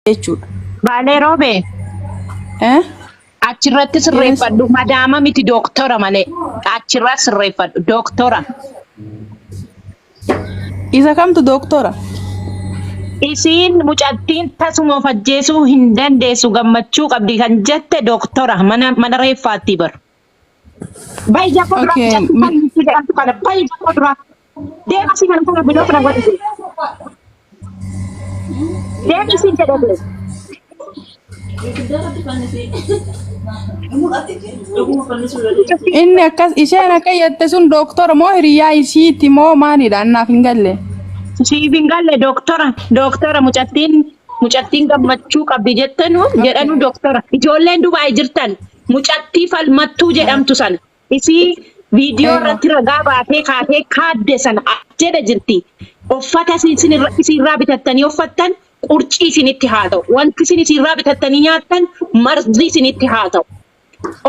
jechuudha. Baalee roobee achirratti sirreeffadhu madaama miti dooktora malee achirratti sirreeffadhu dooktora. Isa kamtu dooktora? Isiin mucattiin tasuma of ajjeesuu hin dandeessu gammachuu qabdi kan jette dooktora mana reeffaatti bar. Bayya kodura kana bayya kodura deema si kan kuma biloo kana godhe deema si jedhe inni akkas isheen akka jette sun dooktora moo hiriyaa isiiti moo maalidha annaaf hin galle? Siif hin galle dooktora mucattiin gammachuu qabdi jettanu jedhanu dooktora ijoolleen Dubaay jirtan mucattii falmattuu jedhamtu sana isii viidiyoo irratti ragaa baatee kaatee kaadde sana jedha jirti uffata isinirraa bitattanii uffattan qurcii isinitti haa ta'u wanti isin isinirraa bitattanii nyaattan marzii isinitti haa ta'u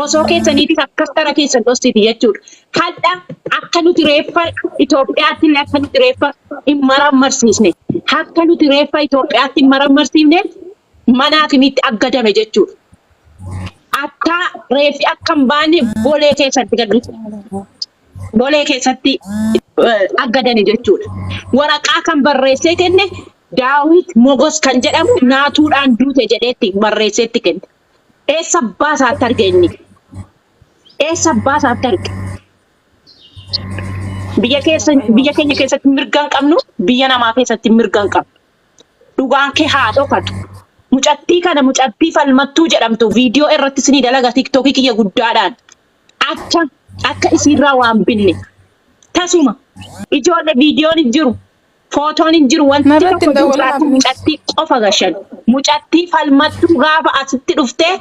osoo keessaniitis akkas tara keessan dhostiti jechuudha. Kadha akka nuti reeffa Itoophiyaatti illee akka nuti reeffa hin marammarsiisne akka nuti reeffa Itoophiyaatti hin marammarsiifne manaatinitti aggadame jechuudha. Akka reeffi akka hin baane bolee keessatti aggadani jechuudha. Waraqaa kan barreessee kenne Daawit Mogos kan jedhamu naatuudhaan duute jedheetti barreesseetti kenne. Eessa baasaatti arge inni? Eessa baasaatti arge? Biyya keenya keessatti mirga hin qabnu, biyya namaa keessatti mirga hin qabnu. Dhugaan kee haa dhokatu. Mucattii kana mucattii falmattuu jedhamtu viidiyoo irratti isinii dalaga TikTokii kiyya guddaadhaan akka isiirraa waan binne. Tasuma ijoollee viidiyoon hin jiru, footoon hin jiru wanti tokko mucattii qofa gashan. Mucattii falmattuu gaafa asitti dhuftee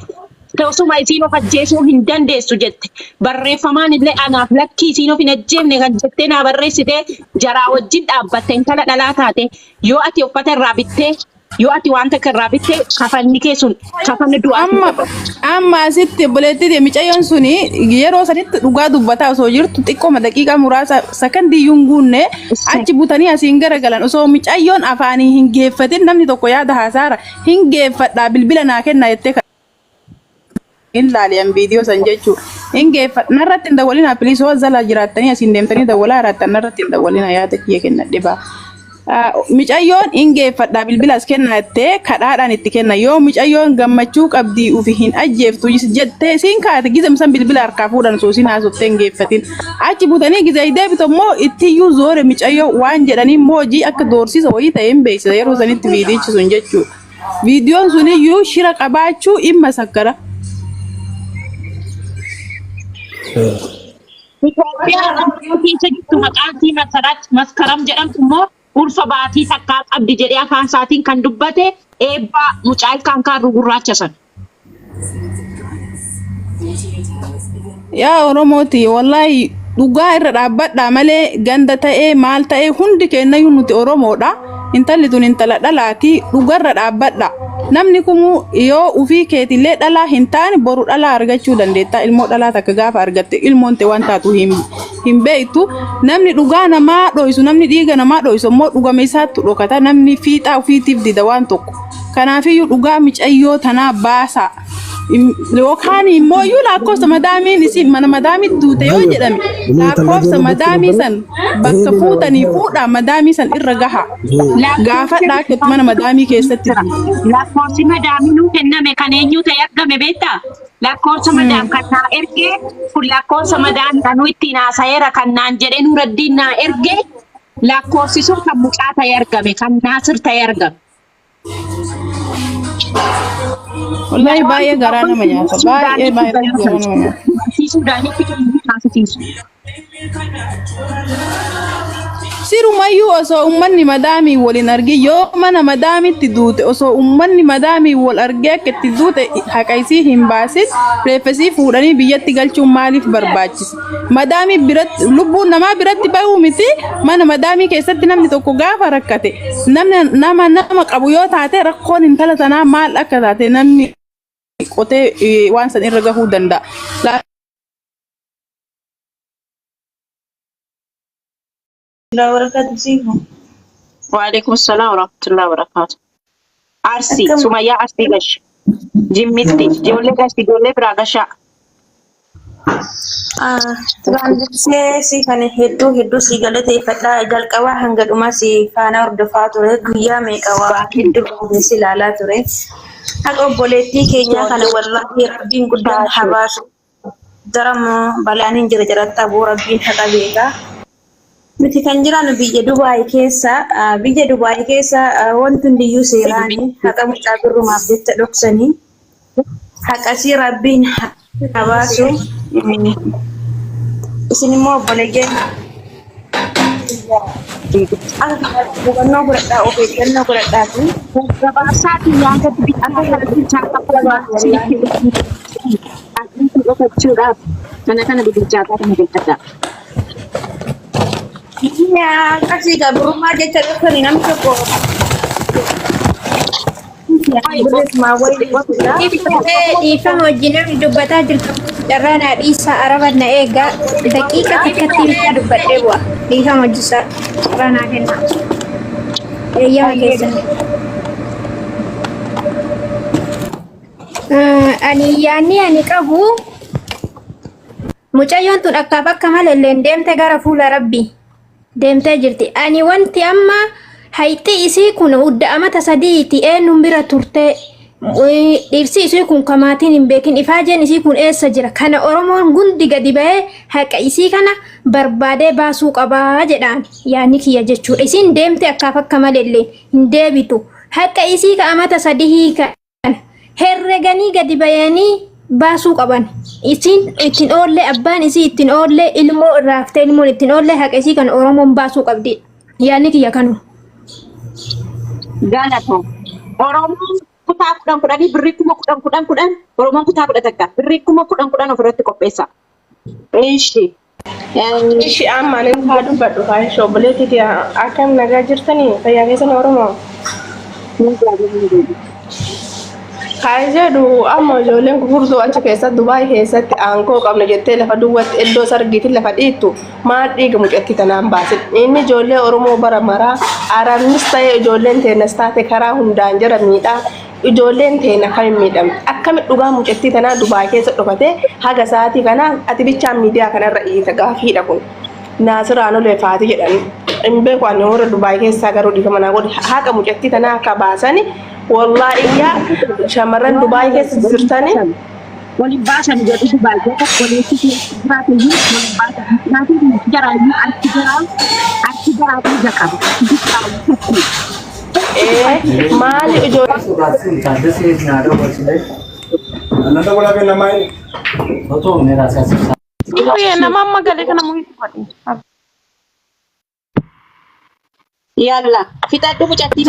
tasuma isiin of ajjeesuu hin dandeessu jette. Barreeffamaan illee anaaf lakkii isiin of hin ajjeefne kan jettee naa barreessitee jaraa wajjin dhaabbatte intala dhalaa taate yoo ati uffata irraa bittee yoo ati waan takka irraa bittee kafanni kee sun kafanni du'aa. Amma asitti buleetti micayyoon suni yeroo sanitti dhugaa dubbataa osoo jirtu xiqqooma daqiiqaa muraasa sakandiyyuu hin guunne achi butanii asiin garagalan osoo micayyoon afaanii hin geeffatin namni tokko yaada haasaara hin geeffadhaa bilbila naa kennaa jettee hin laaliyan viidiyoo san jechuudha. Hin geeffadha narratti hin dawwalina piliis hoo zala jiraattanii asiin deemtanii dawwalaa jiraattan narratti hin dawwalina yaada kiyya kennadhe baa. Micayyoon hin geeffadhaa bilbilas kennaa jettee kadhaadhaan itti kenna yoo micayyoon gammachuu qabdii ufi hin ajjeeftu jettee siin kaate gizamsan bilbila harkaa fuudhan soosin haasoftee hin geeffatin achi butanii gizee deebitu immoo ittiyyuu zoore micayyoo waan jedhanii moojii akka doorsisa wayii ta'e hin beeksisa yeroo sanitti viidiyichi sun jechuudha. Viidiyoon suniyyuu shira qabaachuu dhimma sakkara. Itoophiyaa keessa jirtu maqaan sii maskaram jedhamtu immoo ulfa baatii takkaa qabdi jedhee afaan isaatiin kan dubbate eebbaa mucaa ilkaan kaarru gurraacha san. Yaa Oromooti wallahi dhugaa irra dhaabbadhaa malee ganda ta'ee maal ta'ee hundi kennayyuu nuti Oromoodha. Intalli tun intala dhalaati dhugarra dhaabbadha. Namni kumu yoo ufii keetillee dhalaa hin taane boru dhalaa argachuu dandeetta. Ilmoo dhalaa takka gaafa argatte ilmoon ta'e waan taatu hin beektu. Namni dhugaa namaa dho'isu namni dhiiga namaa dho'isu immoo dhugame isaatti dhokata namni fiixaa ufiitiif dida waan tokko. Kanaafiyyuu dhugaa micayyoo tanaa baasa. Yookaan immoo iyyuu lakkoofsa madaamiin isin mana madaamii duute yoo jedhame lakkoofsa madaamii san bakka fuutanii fuudhaa madaamii san irra gaha. Gaafa dhaakketti mana madaamii keessatti. Lakkoofsi madaamii nuu kenname kan eenyu ta'e argame beektaa? Lakkoofsa madaam kan naa ergee kun lakkoofsa madaam kanuu ittiin haasa'eera kan naan jedhee Nuuraddiin naa ergee lakkoofsi sun kan mucaa ta'e argame kan Naasir ta'e argame. Wallahi baay'ee garaa nama nyaata. Baay'ee garaa nama nyaata. Sirumayyuu osoo ummanni madaamii waliin arge yoo mana madaamitti duute osoo ummanni madaamii wal argee akka itti duute haqaisii hin baasin reeffesii fuudhanii biyyatti galchuun maaliif barbaachisa? Madaamii biratti lubbuun namaa biratti bahuu miti mana madaamii keessatti namni tokko gaafa rakkate nama qabu yoo taate rakkoon intala tanaa maal akka taate namni qotee waan san irra gahuu danda'a. وعليكم السلام ورحمة الله وبركاته. Arsi, Sumayyaa Arsii gash. Jimmitti, ijoollee gash, ijoollee biraa gashaa. Duraan dursee si kan hedduu si galateeffadha. Jalqabaa hanga dhumaa si faana hordofaa ture. Guyyaa meeqa waa hedduu si ilaalaa ture. Haqa obboleettii keenyaa kana wallaahi rabbiin guddaan habaasu. Daramoo balaan hin jira jiraatti aboo rabbiin haqa beekaa. Nuti kan jiraannu biyya Dubaay keessa. Biyya Dubaay keessa wanti hundiyyuu seeraanii haqa mucaa birrumaaf jecha dhoksanii. Haqasii rabbiin habaasu. Isin immoo obboleeyyan hubannoo godhadhaa of eeggannoo godhadhaati. Gabaabsaatiin yaada akka kanatti chaapaa kana bibilchaataa kana beekadha. Akkasii gabrummaa jecha dhoksanii namni tokko dhiifama wajjin namni dubbataa jirtu carraa naa dhiisaa araba na eegaa daqiiqa takkatti illee dubbadhee bu'a dhiifama wajjisaa carraa naa kenna eeyyama keessan ani yaanni ani qabu mucayyoon tun akkaaf akka malallee deemte gara fuula rabbii deemtee jirti ani wanti amma hayti isii kun udda amata sadiiti eenyuun bira turte dhirsi isii kun kamaatiin hin beekin ifaajeen isii kun eessa jira kana oromoon gundi gadi ba'ee haqa isii kana barbaadee baasuu qabaa jedhaan yaanni kiyya jechuudha isiin deemte akkaaf akka malallee hin deebitu haqa isii ka amata sadii kana herreganii gadi ba'anii baasuu qaban isiin ittiin oollee abbaan isii ittiin oollee ilmoo irraaftee ilmoon ittiin oollee haqa isii kan oromoon baasuu qabdi yaanni kiyya kanu. Galatoo. Oromoon kutaa kudhanii birrii kuma kudhan Oromoon kutaa 10 birrii kuma kudhan ofirratti qopheessa. Ishi. Ishi amma ni haa dubbadhu faayisha obboleettii akkam nagaa jirtanii fayyaa keessan Oromoo. Haa jedhu amma ijoolleen gurguddoo achi keessatti Dubaay keessatti aangoo qabna jettee lafa duwwaatti iddoo sargiitti lafa dhiittu maal dhiiga mucatti tanaan baasin inni ijoollee Oromoo bara maraa Arabnis ta'ee ijoolleen teenas taate karaa hundaan jira miidhaa ijoolleen teena kan miidhamte akkami dhugaa mucatti tanaa Dubaay keessa dhokatee haga sa'aatii kana ati bichaan miidiyaa kanarra dhiita gaafiidha kun Naasiraan olee faati jedhani hin beeku ani warra Dubaay keessaa garuu dhiifama naa godhi haqa mucatti tanaa akka baasani wallahi iyyaa shamarran Dubaay keessa jirtani waliin baasan jedhu Dubaay keessa waliin jiraatu waliin baasan naati jaraayu arti jaraa biyya qabu maali ijoollee nama amma galee kana muhiim yalla fixadhu mucatti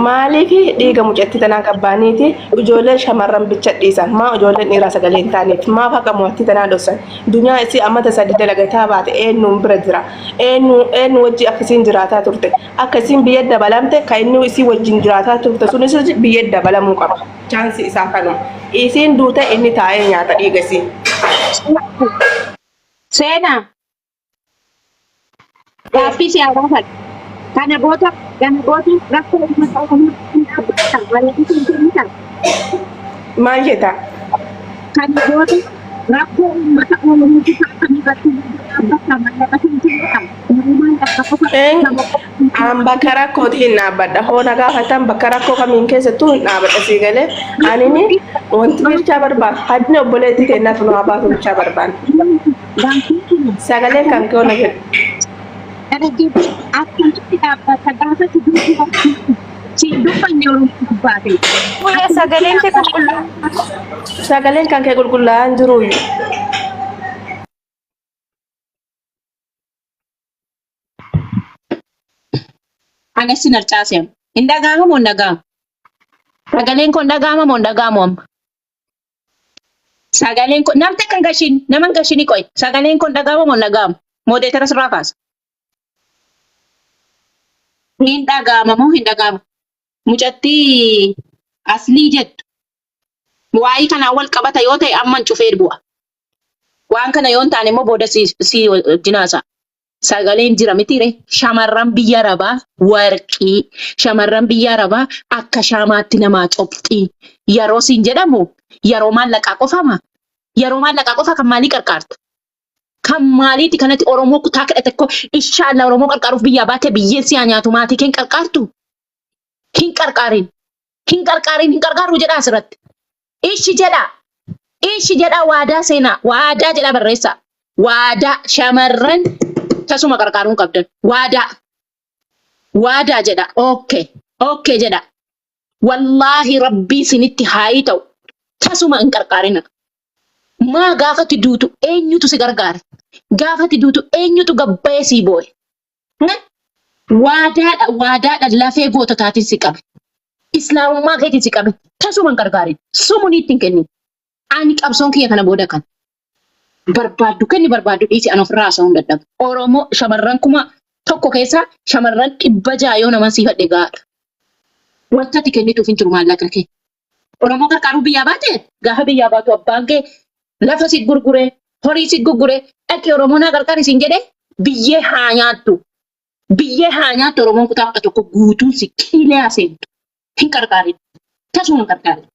maaliif dhiiga mucatti tanaa qabbaaniiti ijoollee shamarran bicha dhiisan maa ijoolleen dhiiraa sagalee hin taaneef maaf akka mucatti tanaa dhossan dunyaa isii ammata sadi dalagataa baate eenyuun bira jira eenyu wajji akkasiin jiraataa turte akkasiin biyya dabalamte kan inni isii wajjin jiraataa turte sunis biyya dabalamuu qaba chaansi isaa kanuma isiin duute inni taa'ee nyaata dhiiga isii. Seenaa gaaffii siyaasaa kan kana goota rakkoo uummata Oromoo maal jetta? Kana goota rakkoo uummata Oromoo kan irratti bakka rakkootti hin dhaabbadha hoona gaafatan bakka rakkoo kamiin keessattuu hin dhaabbadha sii galee anini wanti bichaa barbaadu hadni obboleettii kennaa tunu haa baatu bichaa barbaadu sagalee kan kee ona jedhu. Sagaleen kan kee qulqullaa'aan jiruuyyu. Agassi narcaasem. Indagaama moo ndagaama? Sagaleen kun ndagaama moo ndagaamu amma? Sagaleen kun namni kan gashin naman gashini qoy. Sagaleen kun ndagaama moo ndagaamu? Moodee teras raafaas. Hin dhagaama moo hin dhagaama? Mucatti aslii jettu. Waa'ee kanaan wal qabata yoo ta'e amman cufee bu'a. Waan kana yoo hin taane immoo booda si jinaasa. Sagaleen jira mitire shamarran biyya arabaa warqii shamarran biyya arabaa akka shaamaatti namaa copxii yeroo siin jedhamu yeroo maallaqaa qofama yeroo maallaqaa qofa kan maalii qarqaarta kan maaliiti kanatti oromoo kutaa kadhate ko inshallah oromoo qarqaaruuf biyya baate biyyeen si nyaatu maatii keen qarqaartu hin qarqaarin hin qarqaarin hin qarqaaru jedha asirratti ishi jedha waadaa seenaa waadaa jedha barreessa waadaa shamarran tasuma qarqaaruun qabdan waadaa jedha okay jedha wallahi rabbii sinitti haayi ta'u tasuma hin qarqaarina maa gaafatti duutu eenyutu si gargaare gaafatti duutu eenyutu gabbayee sii booye waadaadha lafee goototaatiin si qabe islaamummaa keetiin si qabe tasuma hin qarqaarin sumuuniitti hin kennin ani qabsoon kiyya kana booda kan barbaaddu kenni barbaaddu dhiisi an ofirraa haasa'uun dadhabu. Oromoo shamarran kuma tokko keessa shamarran 600 yoo naman siifadhe gaadha. Wanta ati kennituuf hin jiru maallaqa kee. Oromoo qarqaaruu biyyaa baate gaafa biyyaa baatu abbaan kee lafa si gurguree horii si gurguree dhaqee Oromoo naa qarqaari siin jedhee biyyee haa nyaattu. Biyyee haa nyaattu Oromoon kutaa akka tokko guutuun si qiilee seentu. Hin qarqaarin. Tasuma hin qarqaarin.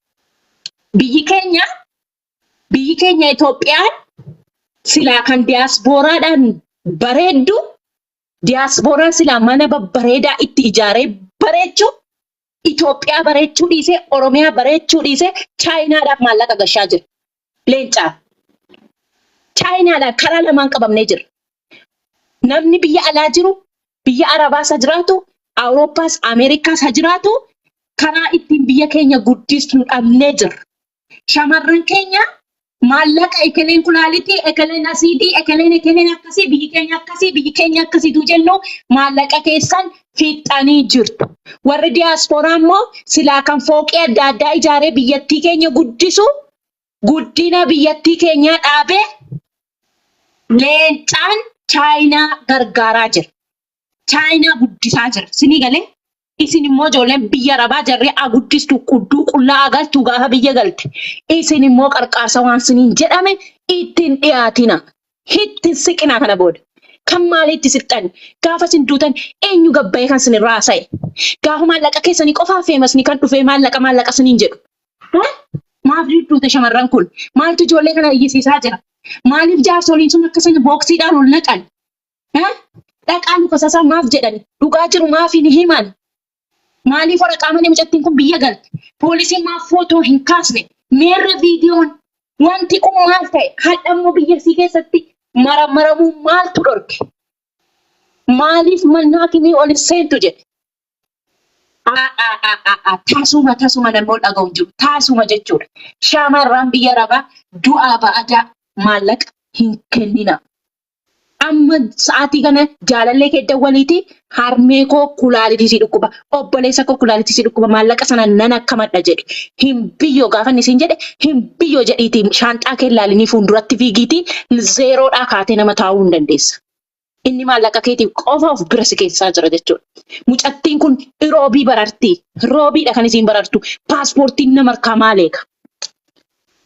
Biyyi keenya Itoophiyaan silaa kan diyaasporaadhaan bareeddu diyaasporaan silaa mana babbareedaa itti ijaaree bareechuu Itoophiyaa bareechuu dhiisee Oromiyaa bareechuu dhiisee Chaayinaadhaaf maallaqa gashaa jira. Leencaa Chaayinaadhaan karaa lamaan qabamnee jira. Namni biyya alaa jiru biyya Arabaas haa jiraatu Awurooppaas Ameerikaas haa jiraatu karaa ittiin biyya keenya guddisnu dhabnee jira. Shamarran keenya maallaqa ekeleen kulaalitii ekeleen asiidii ekeleen akkasii biyyi keenya akkasiitu jennu maallaqa keessan fiixanii jirtu. Warri diiyaasporaa immoo silaa kan fooqii adda addaa ijaaree biyyattii keenya guddisu guddina biyyattii keenyaa dhaabee leencaan Chaayinaa gargaaraa jira. Chaayinaa guddisaa jira. Sinii galee isin immoo ijoolleen biyya arabaa jarree guddistu qudduu qullaa agartu gaafa biyya galte. Isin immoo qarqaarsa waan siniin jedhame ittiin dhiyaatina. Ittiin siqinaa kana booda. Kan maaliitti siqxani? Gaafa sin duutan eenyu gabbayee kan sinirraa haasa'e? Gaafa maallaqa keessanii qofaa feemasni kan dhufee maallaqa siniin jedhu. Maaf duute shamarran kun? Maaltu ijoollee kana iyyisiisaa jira? Maaliif jaarsoliin sun akkasuma booksiidhaan ol naqan? Dhaqaa luka sasaa maaf jedhani? Dhugaa jiru maaf hin himan? Maaliif waraqaa malee mucattiin kun biyya galte? Poolisiin maaf footoo hin kaasne? Meerra viidiyoon wanti kun maal ta'e? Hadhammoo biyyattii keessatti maramuu maaltu dhorke? Maaliif mannaa kimii ol seentu jedhe? Taasuma namoota dhaga'u jiru. Taasuma jechuudha. Shamarran biyya arabaa du'aa ba'adaa maallaqa hin kennina. Amma sa'aatii kana jaalallee keedda waliiti harmee koo kulaalitii si dhukkuba obboleessa koo kulaalitii si dhukkuba maallaqa sana nan akka madha jedhe hin biyyoo gaafa inni siin jedhe hin biyyoo jedhiiti shaanxaa kee ilaalinii fuulduratti fiigiiti zeeroodhaa kaatee nama taa'uu hin dandeessa. Inni maallaqa keetiif qofa of bira si keessaa jira jechuudha. Mucattiin kun roobii bararti. Roobiidha kan isiin barartu. Paaspoortiin nama harkaa maaleeka?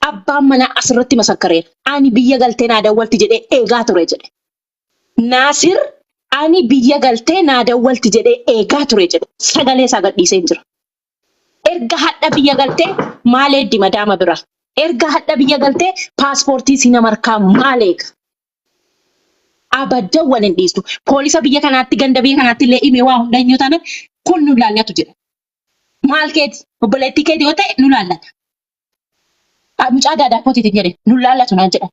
Abbaan manaa asirratti masakkareera. Ani biyya galtee naa dawwalti jedhee eegaa ture jedhe. Naasir ani biyya galtee naa dawwalti jedhee eegaa ture jedhe. Sagalee isaa gadhiisee jira. Erga hadha biyya galtee maal eeddi madaama bira? Erga hadha biyya galtee paaspoortii si nama harkaa maaleeka? Abadda waliin dhiistu. Poolisa biyya kanaatti ganda biyya kanaatti illee himee waa hunda hin yoo taane kun nu laallatu jedha. Maal keeti? Obboleettii keeti yoo ta'e nu laallata. Mucaa daadaa kootiitiin jedhe nu laallatu naan jedha.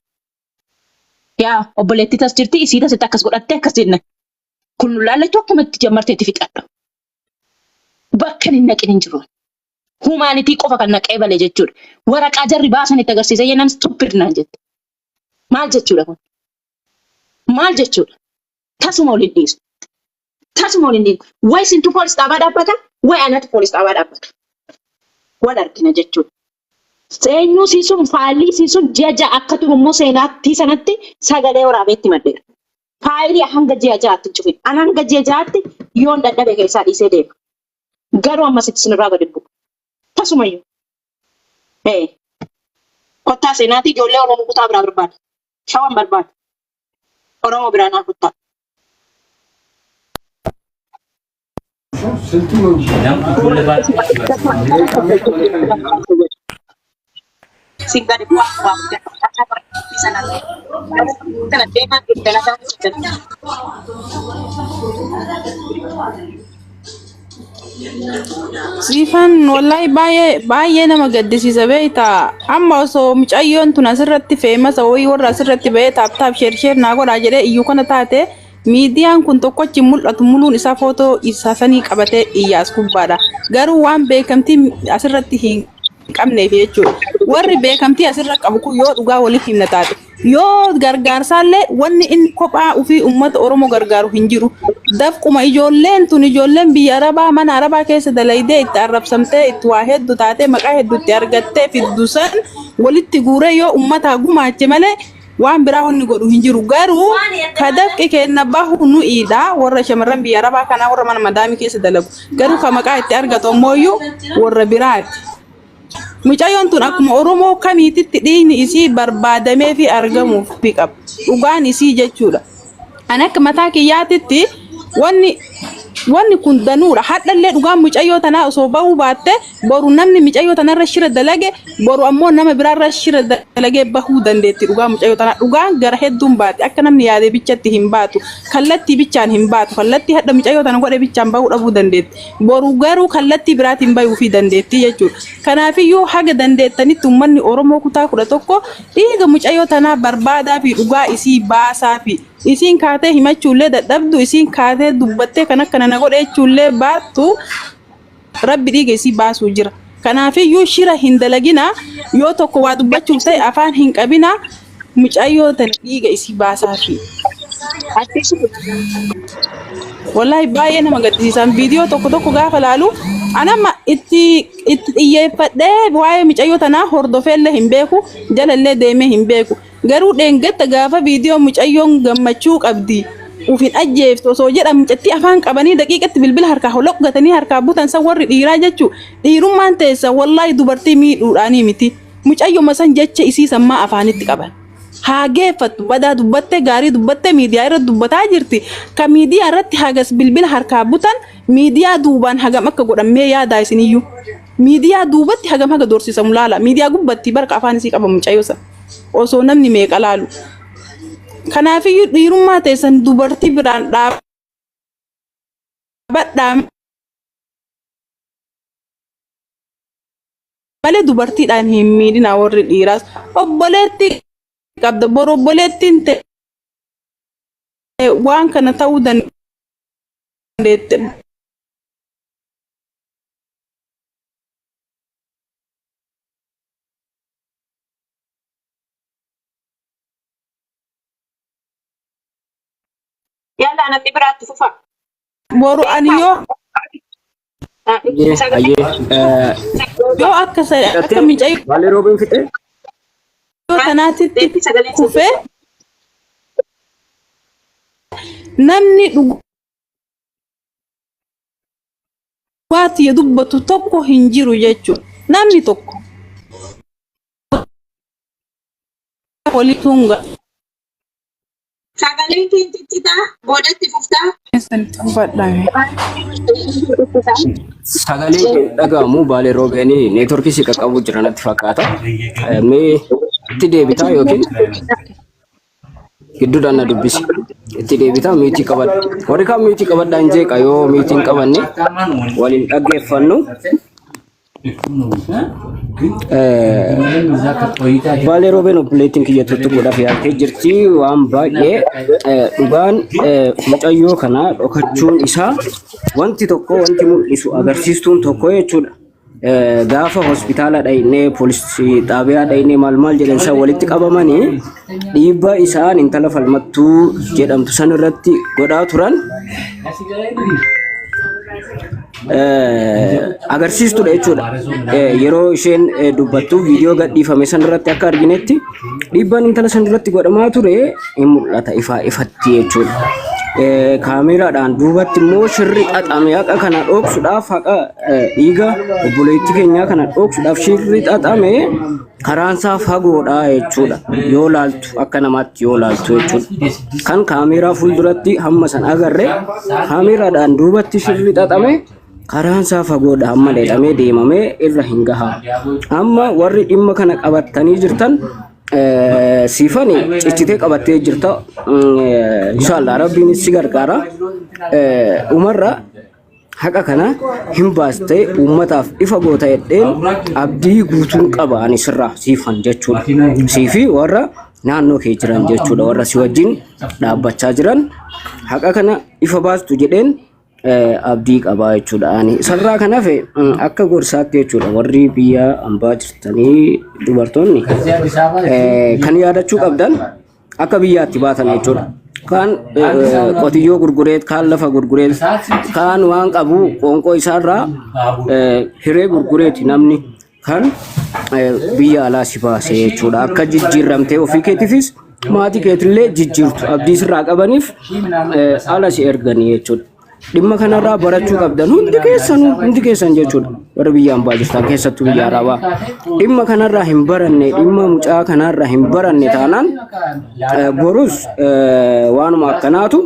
Yaa obboleettii tas jirti isii tasitti akkas godhattee akkas jenna. Kun nu laallatu akkamatti jammarteetti fixadha. Bakka hin naqin hin jiru. Humaanitii qofa kan naqee balee jechuudha. Waraqaa jarri baasan itti agarsiisa jennaan stupid naan jette. Maal jechuudha kun? Maal jechuudha? Tasuma waliin dhiisu. Tasuma waliin dhiisu. Wayi sintu poolis dhaabaa dhaabbata, wayi anatu poolis dhaabaa dhaabbata. Wal argina jechuudha. Seenyuu siisuun faayilii siisuun ji'a akka turu immoo seenaatti sanatti sagalee waraabeetti maddeera. Faayilii hanga ji'a ja'aatti hin cufin. An hanga ji'a ja'aatti yoon dadhabe keessaa dhiisee deema. Garuu ammasitti sinirraa gadi bu'u. Tasumayyuu. Kottaa seenaatti ijoollee Oromoo kutaa biraa barbaada. Shawwan barbaada. Oromoo biraa naa kuttaa. Sehingga dibuat uang dan di sana dengan tema dalagang Siifan wallahi baay'ee nama gaddisiisa beektaa. Amma osoo mucayyoon tun asirratti feemasa wayii warra asirratti bahee taaptaap sheer naa godhaa jedhee iyyuu kana taate miidiyaan kun tokkochi mul'atu muluun isaa footoo isaa sanii qabatee iyyaas gubbaadha. Garuu waan beekamtii asirratti hin qabneef jechuudha. Warri beekamtii asirra qabu kun yoo dhugaa waliif himna taate yoo gargaarsaallee wanni inni kophaa ofii uummata Oromoo gargaaru hin jiru. Dafquma ijoolleen biyya Arabaa mana Arabaa keessa dalaydee itti arrabsamtee itti waa hedduu taatee maqaa hedduutti argattee fiddusan walitti guuree yoo uummataa gumaache malee waan biraa wanni godhu hin jiru. Garuu ka dafqi kenna bahu nu'iidha warra shamarran biyya Arabaa kanaa warra mana madaamii keessa dalagu. Garuu ka maqaa itti argatu ammoo warra biraati. Mucayyoon tun akkuma Oromoo kamiititti dhiigni isii barbaadamee fi argamuuf qaba. Dhugaan isii jechuudha. Ani akka mataa kiyyaatitti wanni kun danuudha. Hadhallee dhugaan mucayyoo tanaa osoo bahuu baatte boru namni mucayyoo tanarra shira dalage boru ammoo nama biraarra shira dalagee bahuu dandeetti dhugaan mucayyoo tanaa. Dhugaan gara hedduun baate akka namni yaadee bichatti hin baatu. Kallattii bichaan hin baatu. Kallattii hadha mucayyoo tana godhe bichaan bahuu dhabuu dandeetti. Boru garuu kallattii biraatiin bahuu fi dandeetti jechuudha. Kanaafiyyuu haga dandeettanitti uummanni Oromoo kutaa 11 dhiiga mucayyoo tanaa barbaadaa fi dhugaa isii baasaa fi isiin kaatee himachuullee dadhabdu isiin kaatee dubbattee kan akkana na godheechuullee baattu rabbi dhiiga isii baasuu jira. Kanaafiyyuu shira hin dalagina yoo tokko waa dubbachuuf ta'e afaan hin qabina mucayyoo tana dhiiga isii baasaa fi wallahi baay'ee nama gaddisiisan viidiyoo tokko gaafa laalu anama itti xiyyeeffadhee waa'ee mucayyoo tanaa hordofeellee hin beeku jalallee deemee hin beeku. Garuu dheengatta gaafa viidiyoo mucayyoon gammachuu qabdi ufin ajjeeftu osoo jedhamu mucattii afaan qabanii daqiiqatti bilbila harkaa holqatanii harkaa butan san warri dhiiraa jechuu dhiirummaan teessa wallahi dubartii miidhuudhaanii miti. Mucayyoo san jecha isii sammaa afaanitti qaban. Haa geeffattu badaa dubbattee gaarii dubbattee miidiyaa irratti dubbataa jirti. Ka miidiyaa irratti hagas bilbila harkaa butan miidiyaa duubaan hagam akka godhamee yaadaa isiniyyuu. Miidiyaa duubatti hagam haga doorsisamu laala. Miidiyaa gubbatti barqa afaan isii qaba mucayyoo san. Osoo namni meeqa laalu. Kanaafiyyuu dhiirummaa teessan dubartii biraan dhaabadhaa malee dubartiidhaan hin miidhina warri dhiiraas. Obboleetti qabda boru obboleettiin ta'e waan kana ta'uu dandeette. Yalla nanti berarti fufa. Boru ani yoo akka mucayyoo Baale roobeen fixee kanaatitti kufee namni dhugaatii dubbatu tokko hin jiru jechuudha. Namni tokko walii tunga. Sagalee keetittidha boodatti fuftaa. sagalee dhagahamu Baale roobeenii neetworkii si qaqqabu jira natti fakkaata. Mee itti deebitaa yookiin gidduudhaan na dubbisi. Itti deebitaa miitii qabadha. Warri kaan miitii qabadhaa hin jeeqa yoo miitiin qabanne waliin dhaggeeffannu. Baale roobeen obboleettiin kiyya tuttuquudhaaf yaaltee jirti waan baay'ee dhugaan mucayyoo kanaa dhokachuun isaa wanti mul'isu agarsiistuun tokko jechuudha. Gaafa hospitaala dhaynee poolisii xaabiyaa dhaynee maal jedhan isaa walitti qabamanii dhiibbaa isaan intala falmattuu jedhamtu san irratti godhaa turan agarsiistuudha jechuudha. Yeroo isheen dubbattu viidiyoo gadhiifame san irratti akka arginetti dhiibbaan intala san irratti godhamaa ture hin mul'ata ifatti jechuudha. Kaameraadhaan duubatti immoo shirri xaxame haqa kana dhoksuudhaaf haqa dhiiga obboleettii keenyaa kana dhoksuudhaaf shirri xaxame karaansaa fagoodha jechuudha. Yoo laaltu akka namaatti yoo laaltu jechuudha. Kan kaameraa fuulduratti hamma san agarre kaameraadhaan duubatti shirri xaxame karaan isaa fagoodha amma dheedhamee deemamee irra hin gahaa. Amma warri dhimma kana qabatanii jirtan siifani ciccitee qabattee jirta. Inshallah rabbiin si gargaara. Umarra haqa kana hin baastee uummataaf ifa goota jedheen abdii guutuun qaba ani sirraa siifan jechuudha. Siifi warra naannoo kee jiran jechuudha. Warra si wajjin dhaabbachaa jiran haqa kana ifa baastu jedheen abdii qabaa jechuudha. Ani sarraa kanaaf akka gorsaatti jechuudha. Warri biyya ambaa jirtanii dubartoonni kan yaadachuu qabdan akka biyyaatti baatan jechuudha. Kan qotiyyoo gurgureet, kan lafa gurgureet, kan waan qabu qoonqoo isaarraa hiree gurgureeti namni kan biyya alaa si baase jechuudha. Akka jijjiiramtee ofii keetiifis maatii keetillee jijjiirtu abdii sirraa qabaniif ala si erganii jechuudha. Dhimma kanarraa barachuu qabdan hundi keessan jechuudha. Warra biyya ambaa jirtan keessattuu biyya arabaa dhimma kanarraa hin baranne, dhimma mucaa kanarraa hin baranne taanaan borus waanuma akkanaatu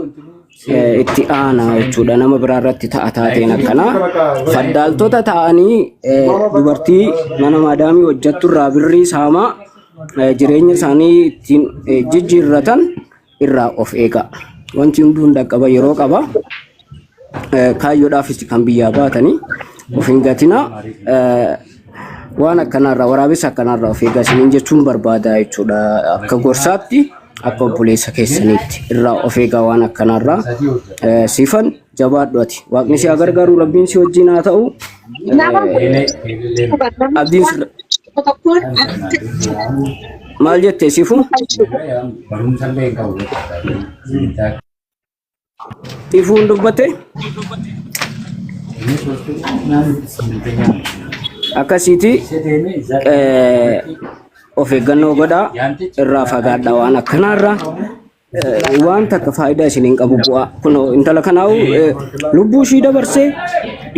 itti aanaa jechuudha. Nama biraarratti ta'a taateen akkanaa faddaaltota ta'anii dubartii mana maadaamii hojjetturraa birrii saamaa jireenya isaanii ittiin jijjiirratan irraa of eega. Wanti hunduu dhaqqaba yeroo qaba. Kaayyoodhaafis kan biyyaa baatanii of hin gatina waan akkanarraa waraabessa akkanarraa of eegasiniin jechuun barbaada jechuudha. Akka gorsaatti akka obboleessa keessaniitti irraa of eegaa waan akkanarraa siifan jabaadhu ati. Waaqni si haa gargaaru, rabbiin si wajjin haa ta'u. Abdiin maal jettee siifu? Tifuun dubbate akkasiiti of eeggannoo godhaa irraa fagaadhaa waan akkanaarraa waan takka faayidaa isin hin qabu bu'aa. Kun intala kanaawu lubbuu ishii dabarsee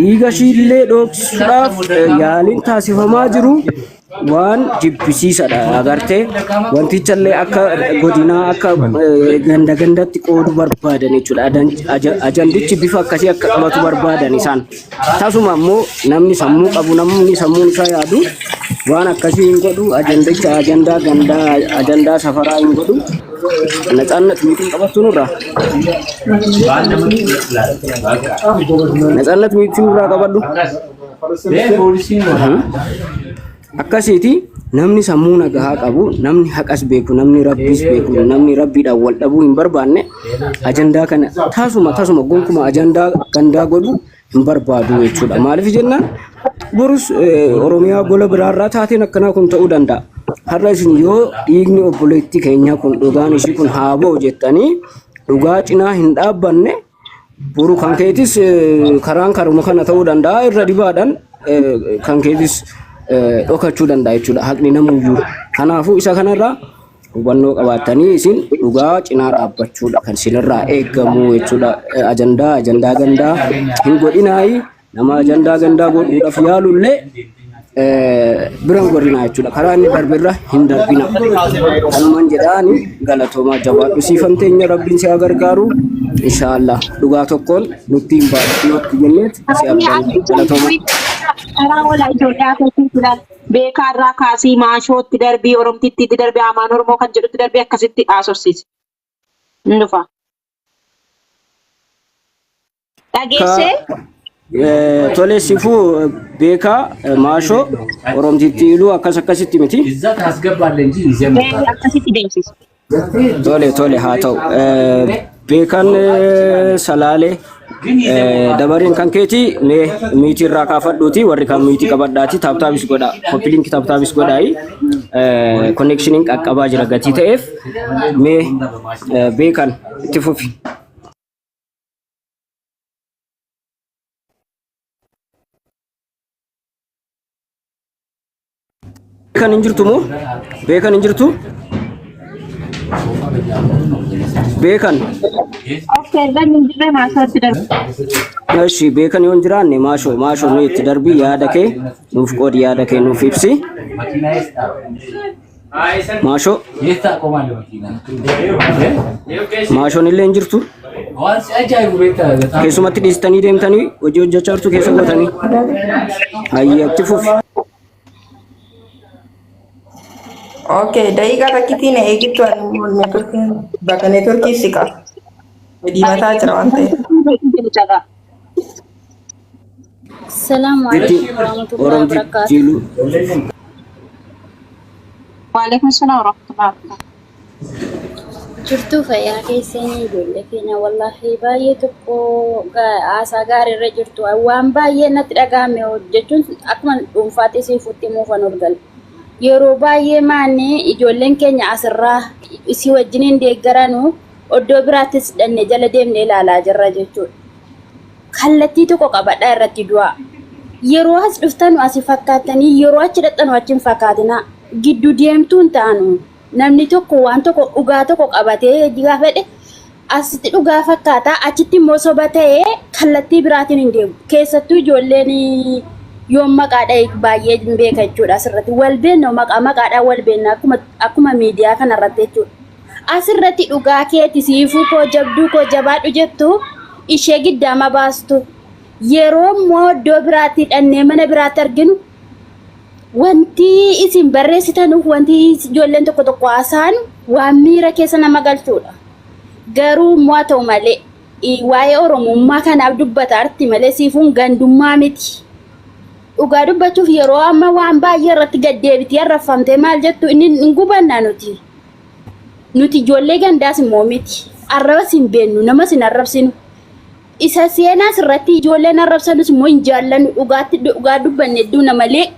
dhiiga ishii illee dhoksisuudhaaf yaaliin taasifamaa jiru. Waan jibbisiisadha agartee wantichallee akka godinaa akka ganda gandatti qoodu barbaadan jechuudha. Ajandichi bifa akkasii akka qabatu barbaadan isaan. Tasuma immoo namni sammuu qabu, namni sammuun isaa yaadu waan akkasii hin godhu. Ajandicha ajandaa gandaa, ajandaa safaraa hin godhu. Naxaannat miitiin qabattu nurraa. Naxaannat miitiin nurraa qabadhu. Akkasiiti namni sammuu nagahaa qabu, namni haqas beeku, namni rabbiis beeku, namni rabbiidhaan wal dhabuu hin barbaanne ajandaa kana tasuma gonkumaa ajandaa gandaa godhu hin barbaadu jechuudha. Maaliif jennaan borus Oromiyaa gola biraarraa taateen akkanaa kun ta'uu danda'a. Har'a isin yoo dhiigni obboleetti keenya kun dhugaan ishii kun haa ba'u jettanii dhugaa cinaa hin dhaabbanne boru kan keetis karaan karuma kana ta'uu danda'a. Irra dibaadhaan kan keetis dhokachuu danda'a jechuudha. Haqni namuyyuu. Kanaafuu isa kanarraa hubannoo qabaatanii isin dhugaa cinaa dhaabbachuudha kan isinirraa eegamu jechuudha. Ajandaa gandaa hin godhinaayi. Nama ajandaa gandaa godhuudhaaf yaalullee biran godhinaa jechuudha. Karaa inni darbirra hin darbina. Kanumaan jedhaani galatoomaa jabaadhu. Siifamteenya rabbiin si haa gargaaru. Inshaallah dhugaa tokkoon nutti hin baadhiyootti jenneet si argamu. Galatoomaa. Karaa walaa Itoophiyaa keessatti beekaarraa kaasii maashootti darbii Oromtiitti darbii Amaan Oromoo kan jedhutti darbii akkasitti haasofsiise. Dhufa. Dhageessee? Tole sifuu beekaa maashoo Oromtiitti iluu akkasitti miti. Akkasitti deemsisa. Tole haa ta'u. Beekan salaalee. Dabareen kan keeti miitii irraa kaafadhuuti warri kan miitii qabadhaati taaptaabis godha koppiliinki taaptaabis godhaayi konneekshiniin qaqqabaa jira gatii ta'eef mee beekan itti fufi. Beekan hin jirtu moo? Beekan hin jirtu? Beekan. Eshi beekan yoon jiraanne maashoo nu itti darbii yaada kee nuuf qoodi yaada kee nuuf ibsi. Maashoo. Maashoon illee hin jirtu. Keessumatti dhiistanii deemtanii hojii hojjechaa jirtu keessa gootanii. Hayyatti fufi. Okay, daqiiqaa takkitiin eegittu bakka neetworkii siqa. Diimataa jira waan ta'eef. Assalamualaikum warahmatullahi wabarakatuh. Jilu. Waalaikumsalam warahmatullahi wabarakatuh. Jirtu fayyaa keessanii ijoollee keenya wallahi baay'ee tokko haasaa gaarii irra jirtu waan baay'ee natti dhagahame hojjechuun akkuma dhuunfaatti siifuutti muufan olgal. Yeroo baay'ee maanne ijoolleen keenya asirraa isii wajjiniin deeggaranu iddoo biraattis dhannee jala deemnee ilaalaa jirra jechuudha. Kallattii tokko qabadhaa irratti du'a. Yeroo as dhuftanu asii fakkaatanii yeroo achi dhaqxanu achi hin fakkaatina. Gidduu deemtuun ta'anu namni tokko waan tokko dhugaa tokko qabatee jigaa fedhe asitti dhugaa fakkaataa achitti immoo soba ta'ee kallattii biraatiin hin deemu. Keessattuu ijoolleen yoo maqaadha baay'ee beeka jechuudha asirratti wal beekna maqaadhaan wal beekna akkuma miidiyaa kanarratti jechuudha. Asirratti dhugaa keeti siifuu koo jabduu koo jabaadhu jettu ishee giddaama baastu yeroo immoo iddoo biraatti dhannee mana biraatti arginu wanti isin barreessitanuuf wanti ijoolleen tokko tokko haasa'an waan miira keessa nama galchuudha. Garuu immoo haa ta'u malee waa'ee oromummaa kanaaf dubbata arti malee siifuun gandummaa miti. Dhugaa dubbachuuf yeroo amma waan baay'ee irratti gaddeebitee arrafamtee maal jettu inni hin gubannaa nuti. Nuti ijoollee gandaas immoo miti. Arrabas hin beennu namas hin arrabsinu. Isa seenaas irratti ijoolleen arrabsanus immoo hin jaallannu dhugaa dubbanne hedduu namalee